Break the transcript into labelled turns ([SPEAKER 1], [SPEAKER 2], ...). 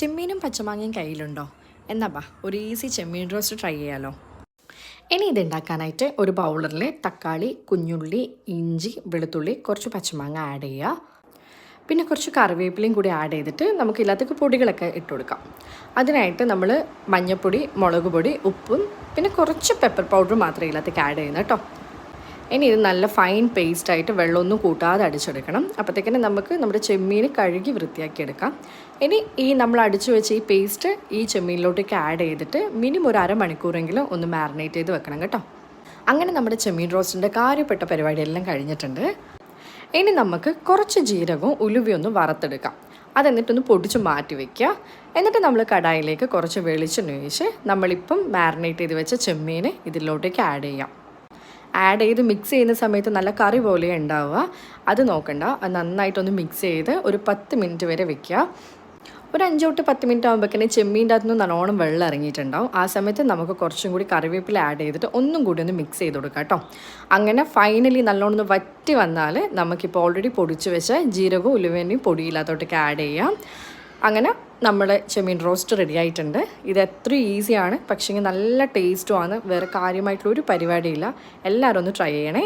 [SPEAKER 1] ചെമ്മീനും പച്ചമാങ്ങയും കയ്യിലുണ്ടോ? എന്നാ ബാ ഒരു ഈസി ചെമ്മീൻ റോസ്റ്റ് ട്രൈ ചെയ്യാലോ. ഇനി ഇതുണ്ടാക്കാനായിട്ട് ഒരു ബൗളറിൽ തക്കാളി, കുഞ്ഞുള്ളി, ഇഞ്ചി, വെളുത്തുള്ളി, കുറച്ച് പച്ചമാങ്ങ ആഡ് ചെയ്യുക. പിന്നെ കുറച്ച് കറിവേപ്പിലയും കൂടി ആഡ് ചെയ്തിട്ട് നമുക്ക് ഇതിനകത്തേക്ക് പൊടികളൊക്കെ ഇട്ട് കൊടുക്കാം. അതിനായിട്ട് നമ്മൾ മഞ്ഞൾപ്പൊടി, മുളക് പൊടി, ഉപ്പും പിന്നെ കുറച്ച് പെപ്പർ പൗഡർ മാത്രമേ ഇതിനകത്തേക്ക് ആഡ് ചെയ്യുന്നത് കേട്ടോ. ഇനി ഇത് നല്ല ഫൈൻ പേസ്റ്റായിട്ട് വെള്ളമൊന്നും കൂട്ടാതെ അടിച്ചെടുക്കണം. അപ്പോഴത്തേക്കിന് നമുക്ക് നമ്മുടെ ചെമ്മീൻ കഴുകി വൃത്തിയാക്കി എടുക്കാം. ഇനി ഈ നമ്മൾ അടിച്ചു വെച്ച ഈ പേസ്റ്റ് ഈ ചെമ്മീനിലോട്ടേക്ക് ആഡ് ചെയ്തിട്ട് മിനിമം ഒരു അരമണിക്കൂറെങ്കിലും ഒന്ന് മാരിനേറ്റ് ചെയ്ത് വെക്കണം കേട്ടോ. അങ്ങനെ നമ്മുടെ ചെമ്മീൻ റോസ്റ്റിൻ്റെ കാര്യപ്പെട്ട പരിപാടിയെല്ലാം കഴിഞ്ഞിട്ടുണ്ട്. ഇനി നമുക്ക് കുറച്ച് ജീരകവും ഉലുവയൊന്ന് വറുത്തെടുക്കാം. അതെന്നിട്ടൊന്ന് പൊടിച്ച് മാറ്റി വയ്ക്കുക. എന്നിട്ട് നമ്മൾ കടായിലേക്ക് കുറച്ച് വെളിച്ചെണ്ണ ഒഴിച്ച് നമ്മളിപ്പം മാരിനേറ്റ് ചെയ്ത് വെച്ച ചെമ്മീൻ ഇതിലോട്ടേക്ക് ആഡ് ചെയ്യാം. ആഡ് ചെയ്ത് മിക്സ് ചെയ്യുന്ന സമയത്ത് നല്ല കറി പോലെ ഉണ്ടാവുക, അത് നോക്കണ്ട. അത് നന്നായിട്ടൊന്ന് മിക്സ് ചെയ്ത് ഒരു 10 മിനിറ്റ് വരെ വെക്കുക. ഒരു 5 തൊട്ട് 10 മിനിറ്റ് ആകുമ്പോഴേക്കും ചെമ്മീൻ്റെ അകത്തുനിന്ന് നല്ലോണം വെള്ളം ഇറങ്ങിയിട്ടുണ്ടാവും. ആ സമയത്ത് നമുക്ക് കുറച്ചും കൂടി കറിവേപ്പില ആഡ് ചെയ്തിട്ട് ഒന്നും കൂടി ഒന്ന് മിക്സ് ചെയ്ത് കൊടുക്കാം കേട്ടോ. അങ്ങനെ ഫൈനലി നല്ലോണം ഒന്ന് വറ്റി വന്നാൽ നമുക്കിപ്പോൾ ഓൾറെഡി പൊടിച്ച് വെച്ച ജീരകവും ഉലുവയും പൊടിയില്ലാത്തോട്ടേക്ക് ആഡ് ചെയ്യാം. അങ്ങനെ നമ്മുടെ ചെമ്മീൻ റോസ്റ്റ് റെഡി ആയിട്ടുണ്ട്. ഇത് എത്ര ഈസിയാണ്, പക്ഷേ നല്ല ടേസ്റ്റുമാണ്. വേറെ കാര്യമായിട്ടുള്ളൊരു പരിപാടിയില്ല. എല്ലാവരും ഒന്ന് ട്രൈ ചെയ്യണേ.